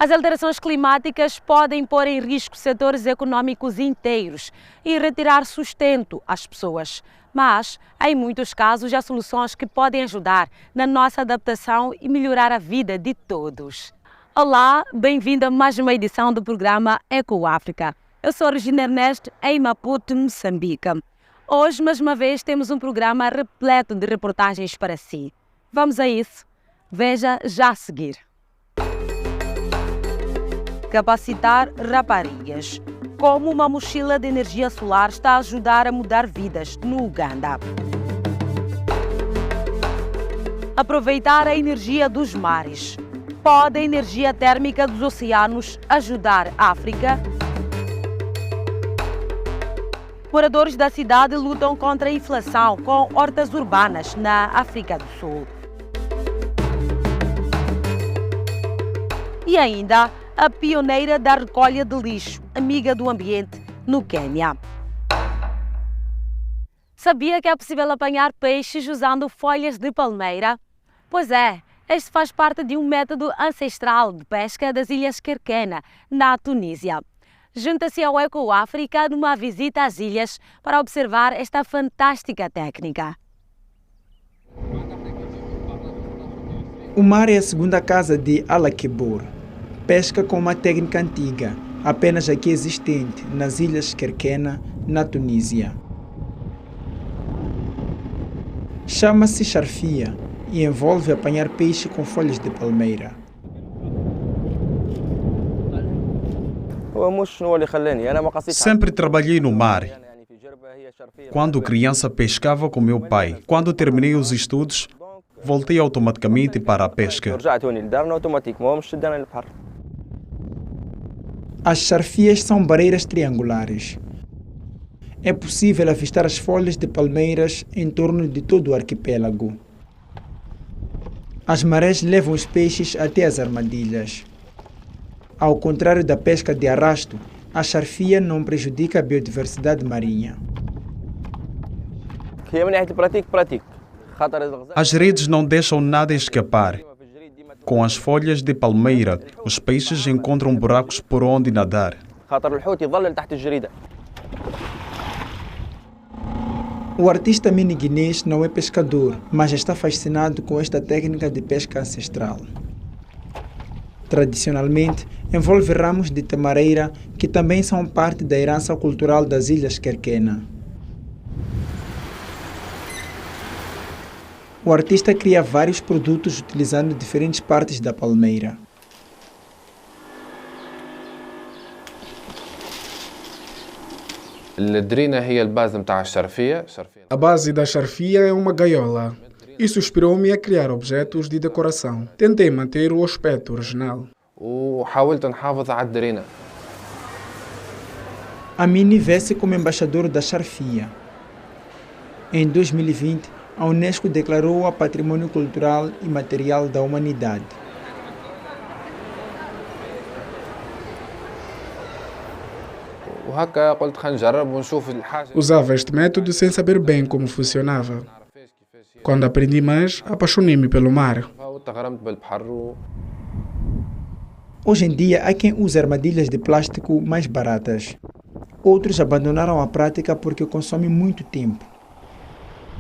As alterações climáticas podem pôr em risco setores econômicos inteiros e retirar sustento às pessoas. Mas, em muitos casos, há soluções que podem ajudar na nossa adaptação e melhorar a vida de todos. Olá, bem-vindo a mais uma edição do programa Eco África. Eu sou Regina Ernesto, em Maputo, Moçambique. Hoje, mais uma vez, temos um programa repleto de reportagens para si. Vamos a isso? Veja já a seguir. Capacitar raparigas. Como uma mochila de energia solar está a ajudar a mudar vidas no Uganda. Aproveitar a energia dos mares. Pode a energia térmica dos oceanos ajudar a África? Moradores da cidade lutam contra a inflação com hortas urbanas na África do Sul. E ainda, a pioneira da recolha de lixo, amiga do ambiente, no Quênia. Sabia que é possível apanhar peixes usando folhas de palmeira? Pois é, este faz parte de um método ancestral de pesca das Ilhas Kerkena, na Tunísia. Junta-se ao Eco África numa visita às ilhas para observar esta fantástica técnica. O mar é a segunda casa de Alakebor. Pesca com uma técnica antiga, apenas aqui existente, nas Ilhas Kerkena, na Tunísia. Chama-se charfia e envolve apanhar peixe com folhas de palmeira. Sempre trabalhei no mar. Quando criança pescava com meu pai. Quando terminei os estudos, voltei automaticamente para a pesca. As charfias são barreiras triangulares. É possível avistar as folhas de palmeiras em torno de todo o arquipélago. As marés levam os peixes até as armadilhas. Ao contrário da pesca de arrasto, a charfia não prejudica a biodiversidade marinha. As redes não deixam nada escapar. Com as folhas de palmeira, os peixes encontram buracos por onde nadar. O artista mini-guinês não é pescador, mas está fascinado com esta técnica de pesca ancestral. Tradicionalmente, envolve ramos de tamareira que também são parte da herança cultural das Ilhas Kerkena. O artista cria vários produtos utilizando diferentes partes da palmeira. A base da charfia é uma gaiola. Isso inspirou-me a criar objetos de decoração. Tentei manter o aspecto original. Amini vê-se como embaixador da charfia. Em 2020, a Unesco declarou-a Patrimônio Cultural e Material da Humanidade. Usava este método sem saber bem como funcionava. Quando aprendi mais, apaixonei-me pelo mar. Hoje em dia, há quem use armadilhas de plástico mais baratas. Outros abandonaram a prática porque consome muito tempo.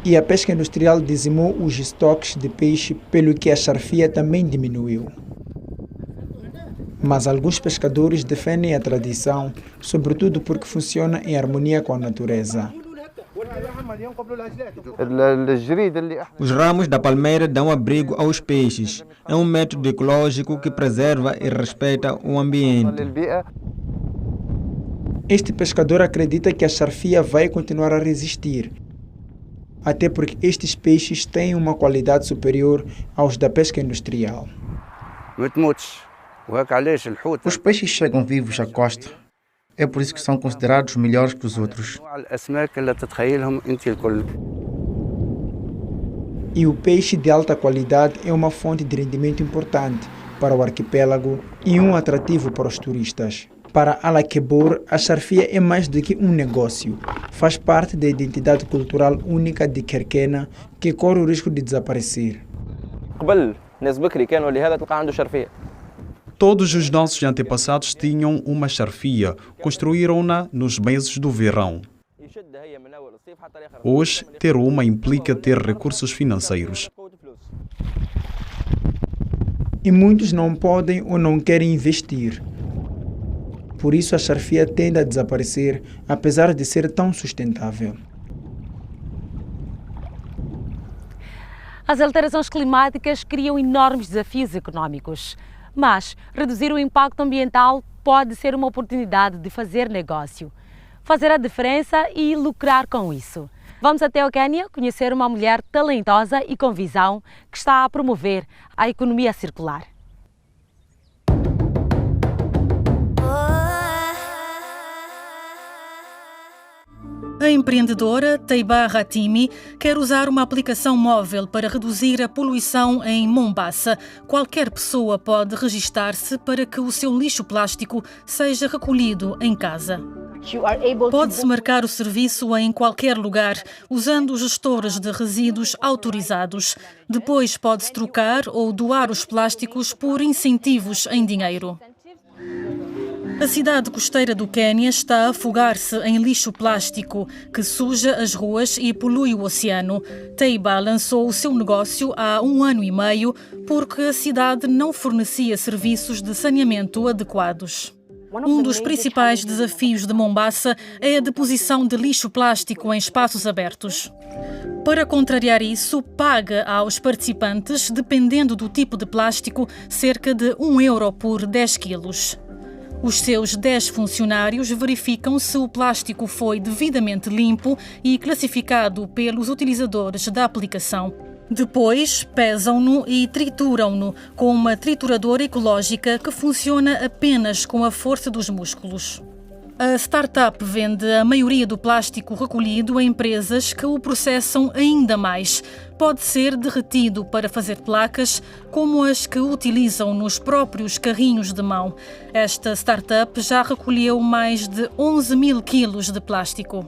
E a pesca industrial dizimou os estoques de peixe, pelo que a charfia também diminuiu. Mas alguns pescadores defendem a tradição, sobretudo porque funciona em harmonia com a natureza. Os ramos da palmeira dão abrigo aos peixes. É um método ecológico que preserva e respeita o ambiente. Este pescador acredita que a charfia vai continuar a resistir, até porque estes peixes têm uma qualidade superior aos da pesca industrial. Os peixes chegam vivos à costa. É por isso que são considerados melhores que os outros. E o peixe de alta qualidade é uma fonte de rendimento importante para o arquipélago e um atrativo para os turistas. Para Alakebor, a charfia é mais do que um negócio. Faz parte da identidade cultural única de Kerkena, que corre o risco de desaparecer. Todos os nossos antepassados tinham uma charfia, construíram-na nos meses do verão. Hoje, ter uma implica ter recursos financeiros. E muitos não podem ou não querem investir. Por isso a charfia tende a desaparecer, apesar de ser tão sustentável. As alterações climáticas criam enormes desafios econômicos, mas reduzir o impacto ambiental pode ser uma oportunidade de fazer negócio, fazer a diferença e lucrar com isso. Vamos até o Quênia conhecer uma mulher talentosa e com visão que está a promover a economia circular. A empreendedora Teiba Hatimi quer usar uma aplicação móvel para reduzir a poluição em Mombasa. Qualquer pessoa pode registar-se para que o seu lixo plástico seja recolhido em casa. Pode-se marcar o serviço em qualquer lugar, usando gestores de resíduos autorizados. Depois pode-se trocar ou doar os plásticos por incentivos em dinheiro. A cidade costeira do Quênia está a afogar-se em lixo plástico, que suja as ruas e polui o oceano. Teiba lançou o seu negócio há 1 ano e meio porque a cidade não fornecia serviços de saneamento adequados. Um dos principais desafios de Mombasa é a deposição de lixo plástico em espaços abertos. Para contrariar isso, paga aos participantes, dependendo do tipo de plástico, cerca de €1 por 10 quilos. Os seus 10 funcionários verificam se o plástico foi devidamente limpo e classificado pelos utilizadores da aplicação. Depois, pesam-no e trituram-no com uma trituradora ecológica que funciona apenas com a força dos músculos. A startup vende a maioria do plástico recolhido a empresas que o processam ainda mais. Pode ser derretido para fazer placas, como as que utilizam nos próprios carrinhos de mão. Esta startup já recolheu mais de 11 mil quilos de plástico.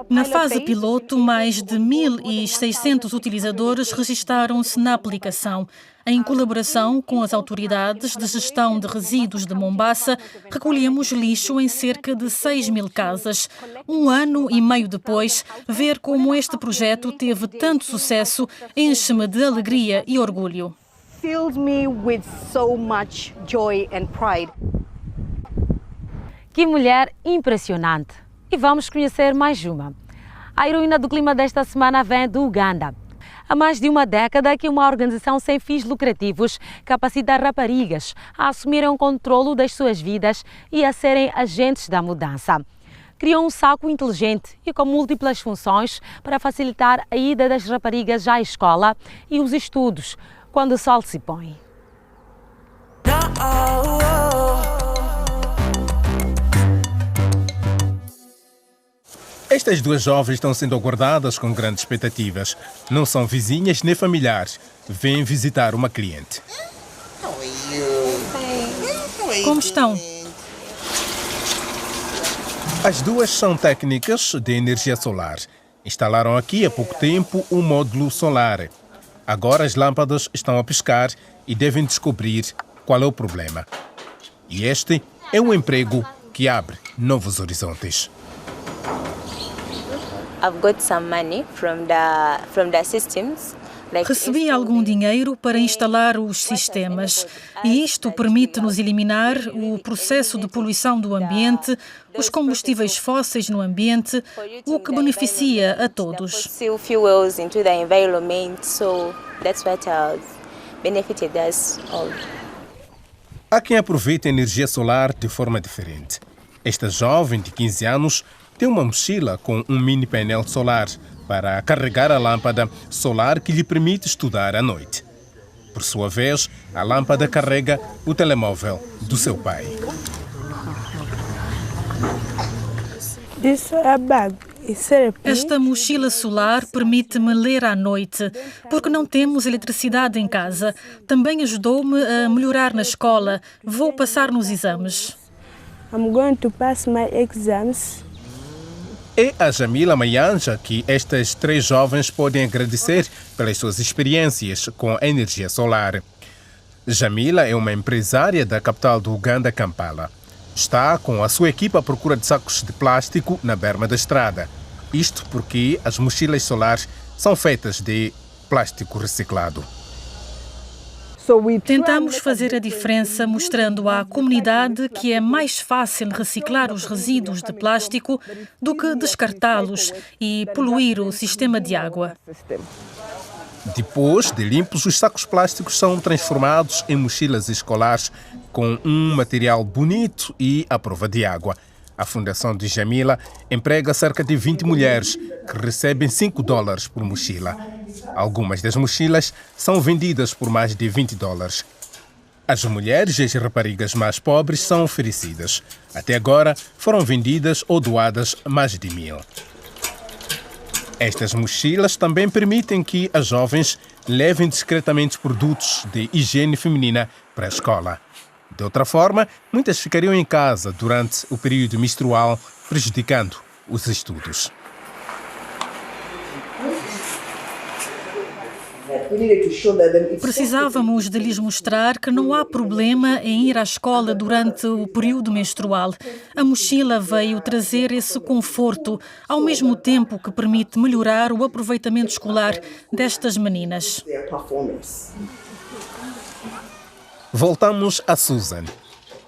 Na fase piloto, mais de 1.600 utilizadores registaram-se na aplicação. Em colaboração com as autoridades de gestão de resíduos de Mombasa, recolhemos lixo em cerca de 6.000 casas. 1 ano e meio depois, ver como este projeto teve tanto sucesso enche-me de alegria e orgulho. Fills me with so much joy and pride. Que mulher impressionante! E vamos conhecer mais uma. A heroína do clima desta semana vem do Uganda. Há mais de uma década que uma organização sem fins lucrativos capacita raparigas a assumirem o controlo das suas vidas e a serem agentes da mudança. Criou um saco inteligente e com múltiplas funções para facilitar a ida das raparigas à escola e os estudos quando o sol se põe. Estas duas jovens estão sendo aguardadas com grandes expectativas. Não são vizinhas nem familiares. Vêm visitar uma cliente. Como estão? As duas são técnicas de energia solar. Instalaram aqui há pouco tempo um módulo solar. Agora as lâmpadas estão a piscar e devem descobrir qual é o problema. E este é um emprego que abre novos horizontes. Recebi algum dinheiro para instalar os sistemas e isto permite-nos eliminar o processo de poluição do ambiente, os combustíveis fósseis no ambiente, o que beneficia a todos. Há quem aproveite a energia solar de forma diferente. Esta jovem de 15 anos tem uma mochila com um mini painel solar para carregar a lâmpada solar que lhe permite estudar à noite. Por sua vez, a lâmpada carrega o telemóvel do seu pai. Esta mochila solar permite-me ler à noite, porque não temos eletricidade em casa. Também ajudou-me a melhorar na escola. Vou passar nos exames. I'm going to pass my exams. É a Jamila Mayanja que estas 3 jovens podem agradecer pelas suas experiências com a energia solar. Jamila é uma empresária da capital do Uganda, Kampala. Está com a sua equipa à procura de sacos de plástico na berma da estrada. Isto porque as mochilas solares são feitas de plástico reciclado. Tentamos fazer a diferença mostrando à comunidade que é mais fácil reciclar os resíduos de plástico do que descartá-los e poluir o sistema de água. Depois de limpos, os sacos plásticos são transformados em mochilas escolares com um material bonito e à prova de água. A Fundação de Jamila emprega cerca de 20 mulheres que recebem $5 por mochila. Algumas das mochilas são vendidas por mais de $20. As mulheres e as raparigas mais pobres são oferecidas. Até agora foram vendidas ou doadas mais de 1.000. Estas mochilas também permitem que as jovens levem discretamente produtos de higiene feminina para a escola. De outra forma, muitas ficariam em casa durante o período menstrual, prejudicando os estudos. Precisávamos de lhes mostrar que não há problema em ir à escola durante o período menstrual. A mochila veio trazer esse conforto, ao mesmo tempo que permite melhorar o aproveitamento escolar destas meninas. Voltamos a Susan.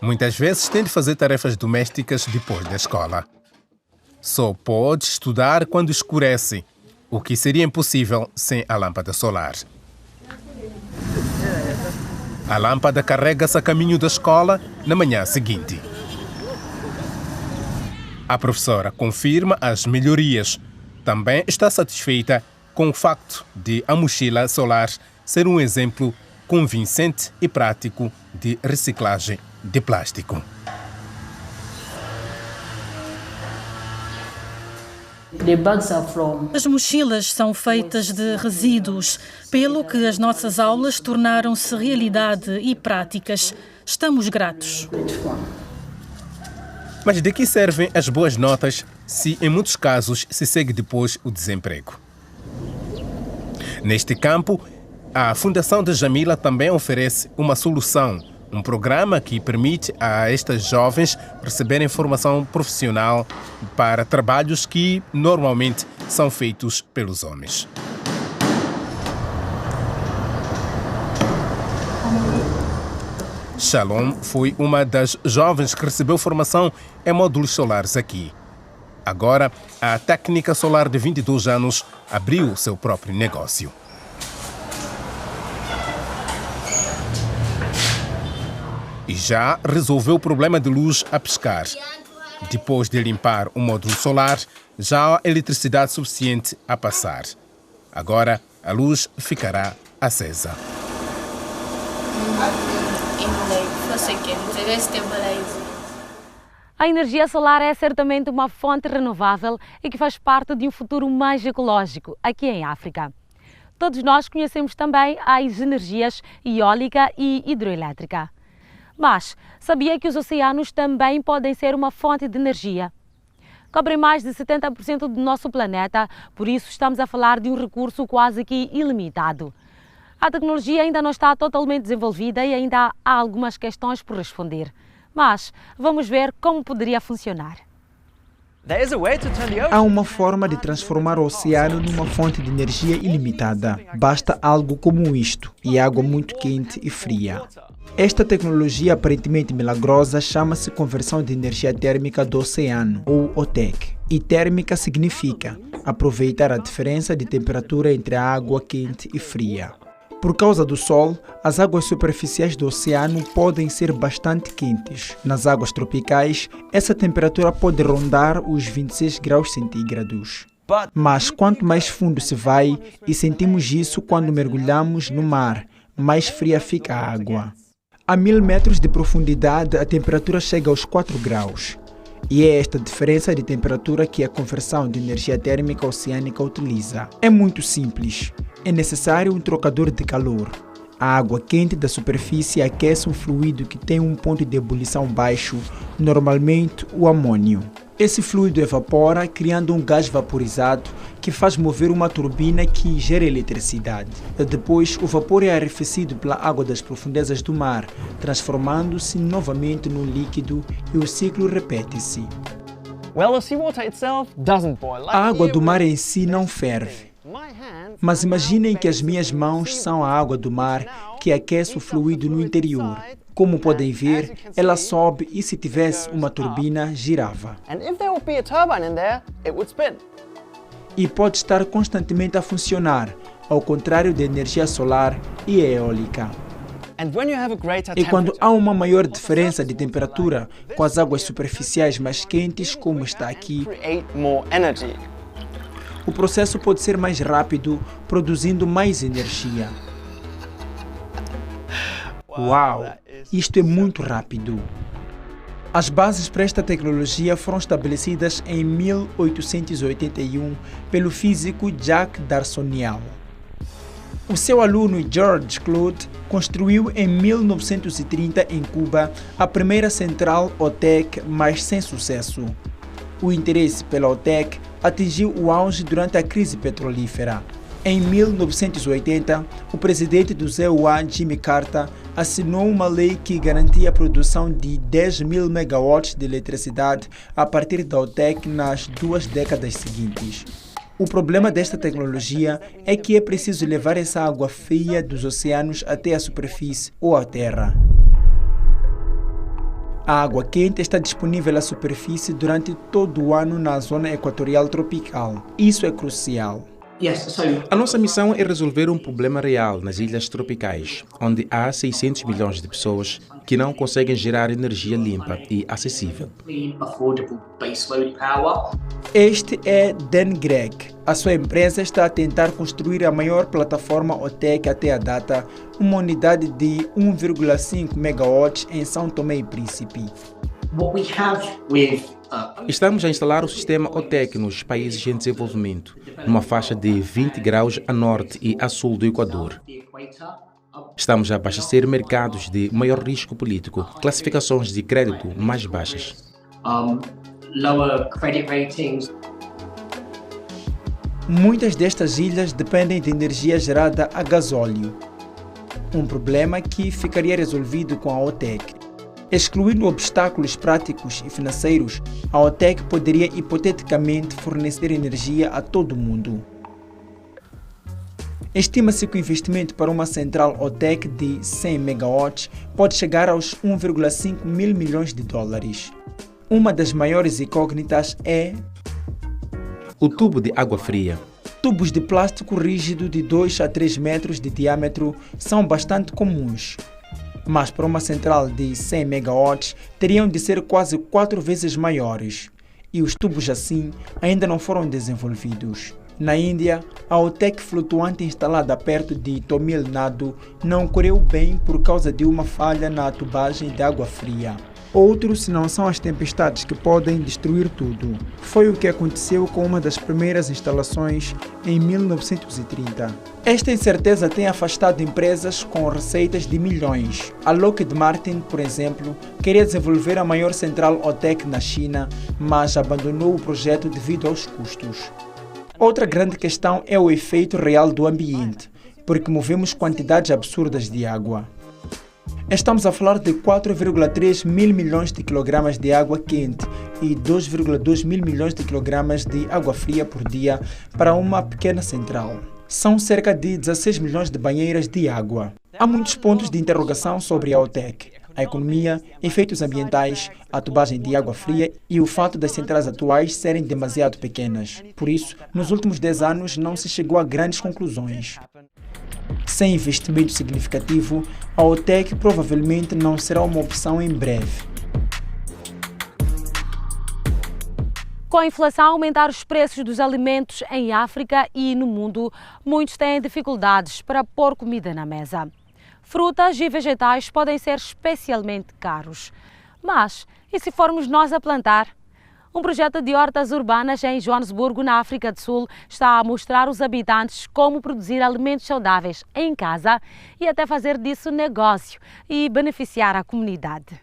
Muitas vezes tem de fazer tarefas domésticas depois da escola. Só pode estudar quando escurece, o que seria impossível sem a lâmpada solar. A lâmpada carrega-se a caminho da escola na manhã seguinte. A professora confirma as melhorias. Também está satisfeita com o facto de a mochila solar ser um exemplo convincente e prático de reciclagem de plástico. As mochilas são feitas de resíduos, pelo que as nossas aulas tornaram-se realidade e práticas. Estamos gratos. Mas de que servem as boas notas se, em muitos casos, se segue depois o desemprego? Neste campo, a Fundação de Jamila também oferece uma solução, um programa que permite a estas jovens receberem formação profissional para trabalhos que normalmente são feitos pelos homens. Shalom foi uma das jovens que recebeu formação em módulos solares aqui. Agora, a técnica solar de 22 anos abriu seu próprio negócio. E já resolveu o problema de luz a pescar. Depois de limpar o módulo solar, já há eletricidade suficiente a passar. Agora, a luz ficará acesa. A energia solar é certamente uma fonte renovável e que faz parte de um futuro mais ecológico aqui em África. Todos nós conhecemos também as energias eólica e hidroelétrica. Mas sabia que os oceanos também podem ser uma fonte de energia? Cobrem mais de 70% do nosso planeta, por isso estamos a falar de um recurso quase que ilimitado. A tecnologia ainda não está totalmente desenvolvida e ainda há algumas questões por responder. Mas vamos ver como poderia funcionar. Há uma forma de transformar o oceano numa fonte de energia ilimitada. Basta algo como isto, e água muito quente e fria. Esta tecnologia aparentemente milagrosa chama-se conversão de energia térmica do oceano, ou OTEC. E térmica significa aproveitar a diferença de temperatura entre a água quente e fria. Por causa do sol, as águas superficiais do oceano podem ser bastante quentes. Nas águas tropicais, essa temperatura pode rondar os 26 graus centígrados. Mas quanto mais fundo se vai, e sentimos isso quando mergulhamos no mar, mais fria fica a água. A 1000 metros de profundidade, a temperatura chega aos 4 graus. E é esta diferença de temperatura que a conversão de energia térmica oceânica utiliza. É muito simples. É necessário um trocador de calor. A água quente da superfície aquece um fluido que tem um ponto de ebulição baixo, normalmente o amônio. Esse fluido evapora, criando um gás vaporizado que faz mover uma turbina que gera eletricidade. Depois, o vapor é arrefecido pela água das profundezas do mar, transformando-se novamente num líquido e o ciclo repete-se. A água do mar em si não ferve. Mas imaginem que as minhas mãos são a água do mar que aquece o fluido no interior. Como podem ver, ela sobe e se tivesse uma turbina, girava. E pode estar constantemente a funcionar, ao contrário da energia solar e eólica. E quando há uma maior diferença de temperatura, com as águas superficiais mais quentes, como está aqui, o processo pode ser mais rápido, produzindo mais energia. Uau! Isto é muito rápido. As bases para esta tecnologia foram estabelecidas em 1881 pelo físico Jacques D'Arcenal. O seu aluno Georges Claude construiu em 1930 em Cuba a primeira central OTEC, mas sem sucesso. O interesse pela OTEC atingiu o auge durante a crise petrolífera. Em 1980, o presidente do ZEUA, Jimmy Carter, assinou uma lei que garantia a produção de 10.000 megawatts de eletricidade a partir da OTEC nas 2 décadas seguintes. O problema desta tecnologia é que é preciso levar essa água fria dos oceanos até a superfície ou à terra. A água quente está disponível à superfície durante todo o ano na zona equatorial tropical. Isso é crucial. A nossa missão é resolver um problema real nas ilhas tropicais, onde há 600 milhões de pessoas que não conseguem gerar energia limpa e acessível. Este é Dan Gregg. A sua empresa está a tentar construir a maior plataforma OTEC até a data, uma unidade de 1,5 megawatts em São Tomé e Príncipe. Estamos a instalar o sistema OTEC nos países em desenvolvimento, numa faixa de 20 graus a norte e a sul do Equador. Estamos a abastecer mercados de maior risco político, classificações de crédito mais baixas. Muitas destas ilhas dependem de energia gerada a gasóleo, um problema que ficaria resolvido com a OTEC. Excluindo obstáculos práticos e financeiros, a OTEC poderia hipoteticamente fornecer energia a todo o mundo. Estima-se que o investimento para uma central OTEC de 100 megawatts pode chegar aos 1,5 mil milhões de dólares. Uma das maiores incógnitas é o tubo de água fria. Tubos de plástico rígido de 2 a 3 metros de diâmetro são bastante comuns. Mas para uma central de 100 megawatts teriam de ser quase 4 vezes maiores. E os tubos assim ainda não foram desenvolvidos. Na Índia, a OTEC flutuante instalada perto de Tamil Nadu não correu bem por causa de uma falha na tubagem de água fria. Outro, se não são as tempestades que podem destruir tudo. Foi o que aconteceu com uma das primeiras instalações em 1930. Esta incerteza tem afastado empresas com receitas de milhões. A Lockheed Martin, por exemplo, queria desenvolver a maior central OTEC na China, mas abandonou o projeto devido aos custos. Outra grande questão é o efeito real do ambiente, porque movemos quantidades absurdas de água. Estamos a falar de 4,3 mil milhões de quilogramas de água quente e 2,2 mil milhões de quilogramas de água fria por dia para uma pequena central. São cerca de 16 milhões de banheiras de água. Há muitos pontos de interrogação sobre a OTEC. A economia, efeitos ambientais, a tubagem de água fria e o fato das centrais atuais serem demasiado pequenas. Por isso, nos últimos 10 anos não se chegou a grandes conclusões. Sem investimento significativo, a OTEC provavelmente não será uma opção em breve. Com a inflação a aumentar os preços dos alimentos em África e no mundo, muitos têm dificuldades para pôr comida na mesa. Frutas e vegetais podem ser especialmente caros. Mas, e se formos nós a plantar? Um projeto de hortas urbanas em Joanesburgo, na África do Sul, está a mostrar aos habitantes como produzir alimentos saudáveis em casa e até fazer disso negócio e beneficiar a comunidade.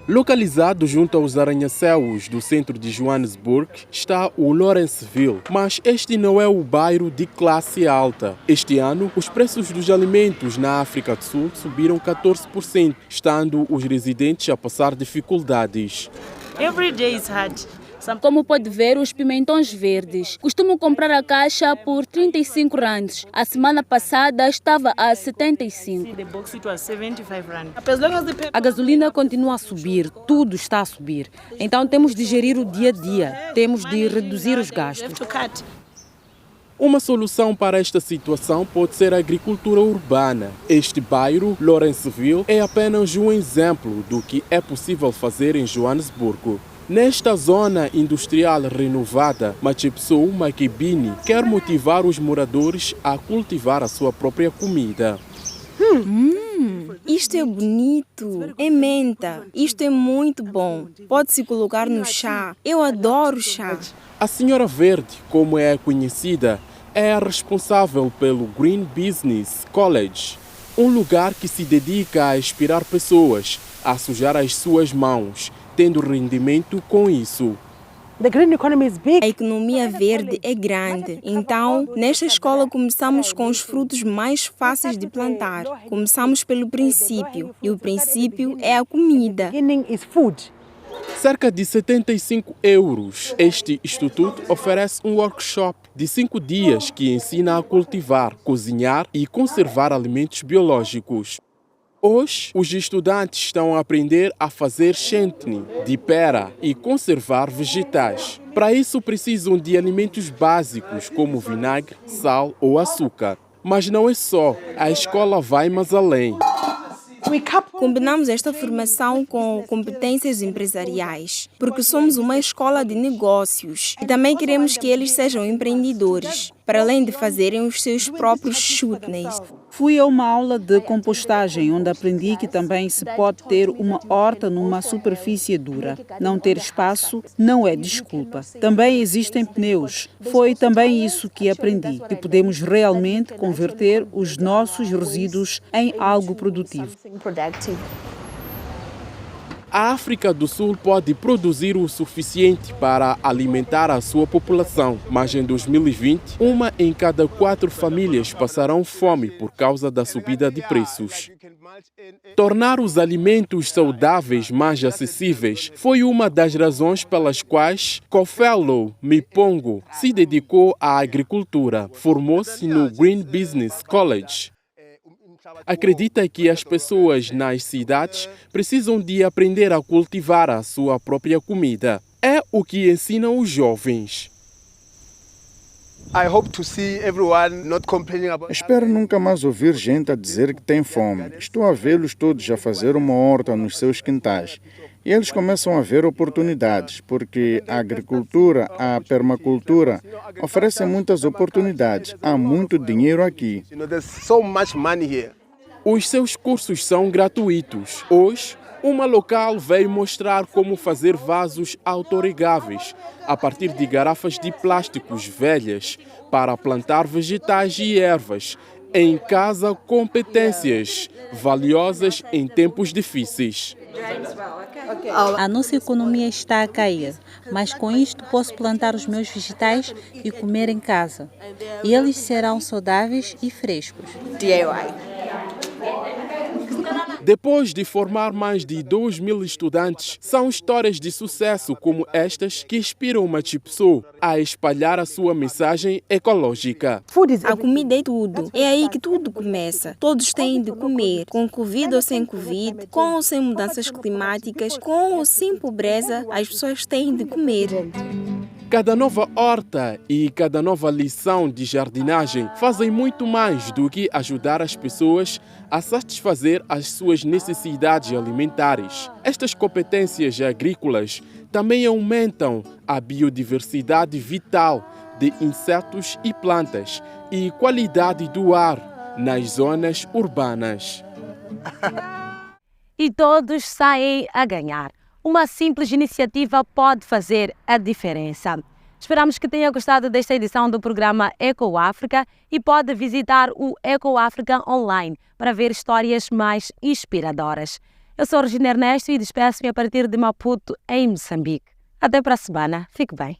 Localizado junto aos arranha-céus do centro de Johannesburg está o Lawrenceville, mas este não é o bairro de classe alta. Este ano, os preços dos alimentos na África do Sul subiram 14%, estando os residentes a passar dificuldades. Every day is hard. Como pode ver, os pimentões verdes costumam comprar a caixa por 35 rands. A semana passada estava a 75. A gasolina continua a subir, tudo está a subir. Então temos de gerir o dia a dia, temos de reduzir os gastos. Uma solução para esta situação pode ser a agricultura urbana. Este bairro, Lawrenceville, é apenas um exemplo do que é possível fazer em Joanesburgo. Nesta zona industrial renovada, Machepsou Makebini quer motivar os moradores a cultivar a sua própria comida. Isto é bonito, é menta, isto é muito bom, pode-se colocar no chá, eu adoro chá. A Senhora Verde, como é conhecida, é a responsável pelo Green Business College, um lugar que se dedica a inspirar pessoas a sujar as suas mãos, tendo rendimento com isso. A economia verde é grande, então nesta escola começamos com os frutos mais fáceis de plantar. Começamos pelo princípio, e o princípio é a comida. Cerca de 75 €. Este instituto oferece um workshop de 5 dias que ensina a cultivar, cozinhar e conservar alimentos biológicos. Hoje, os estudantes estão a aprender a fazer chutney de pera e conservar vegetais. Para isso, precisam de alimentos básicos como vinagre, sal ou açúcar. Mas não é só, a escola vai mais além. Combinamos esta formação com competências empresariais, porque somos uma escola de negócios e também queremos que eles sejam empreendedores, para além de fazerem os seus próprios chutneys. Fui a uma aula de compostagem, onde aprendi que também se pode ter uma horta numa superfície dura. Não ter espaço não é desculpa. Também existem pneus. Foi também isso que aprendi, que podemos realmente converter os nossos resíduos em algo produtivo. A África do Sul pode produzir o suficiente para alimentar a sua população, mas em 2020, 1 em cada 4 famílias passarão fome por causa da subida de preços. Tornar os alimentos saudáveis mais acessíveis foi uma das razões pelas quais Kofelo Mipongo se dedicou à agricultura. Formou-se no Green Business College. Acredita que as pessoas nas cidades precisam de aprender a cultivar a sua própria comida. É o que ensinam os jovens. Espero nunca mais ouvir gente a dizer que tem fome. Estou a vê-los todos a fazer uma horta nos seus quintais. E eles começam a ver oportunidades, porque a agricultura, a permacultura oferecem muitas oportunidades. Há muito dinheiro aqui. Os seus cursos são gratuitos. Hoje, uma local veio mostrar como fazer vasos autorregáveis a partir de garrafas de plásticos velhas para plantar vegetais e ervas em casa, competências valiosas em tempos difíceis. A nossa economia está a cair, mas com isto posso plantar os meus vegetais e comer em casa. E eles serão saudáveis e frescos. Depois de formar mais de 2.000 estudantes, são histórias de sucesso como estas que inspiram Machepsou a espalhar a sua mensagem ecológica. A comida é tudo. É aí que tudo começa. Todos têm de comer, com Covid ou sem Covid, com ou sem mudanças climáticas, com ou sem pobreza, as pessoas têm de comer. Cada nova horta e cada nova lição de jardinagem fazem muito mais do que ajudar as pessoas a satisfazer as suas necessidades alimentares. Estas competências agrícolas também aumentam a biodiversidade vital de insetos e plantas e qualidade do ar nas zonas urbanas. E todos saem a ganhar. Uma simples iniciativa pode fazer a diferença. Esperamos que tenha gostado desta edição do programa Eco África e pode visitar o Eco África online para ver histórias mais inspiradoras. Eu sou Regina Ernesto e despeço-me a partir de Maputo, em Moçambique. Até para a semana. Fique bem.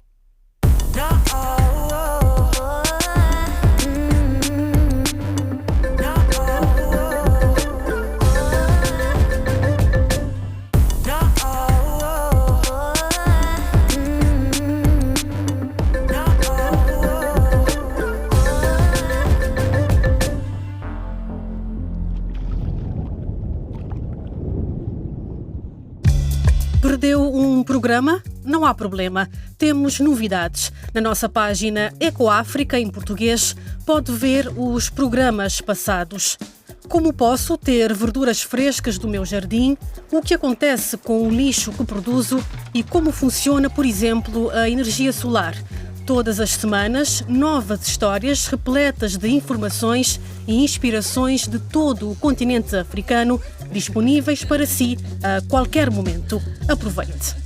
Perdeu um programa? Não há problema. Temos novidades. Na nossa página Ecoáfrica, em português, pode ver os programas passados. Como posso ter verduras frescas do meu jardim? O que acontece com o lixo que produzo? E como funciona, por exemplo, a energia solar? Todas as semanas, novas histórias repletas de informações e inspirações de todo o continente africano disponíveis para si a qualquer momento. Aproveite!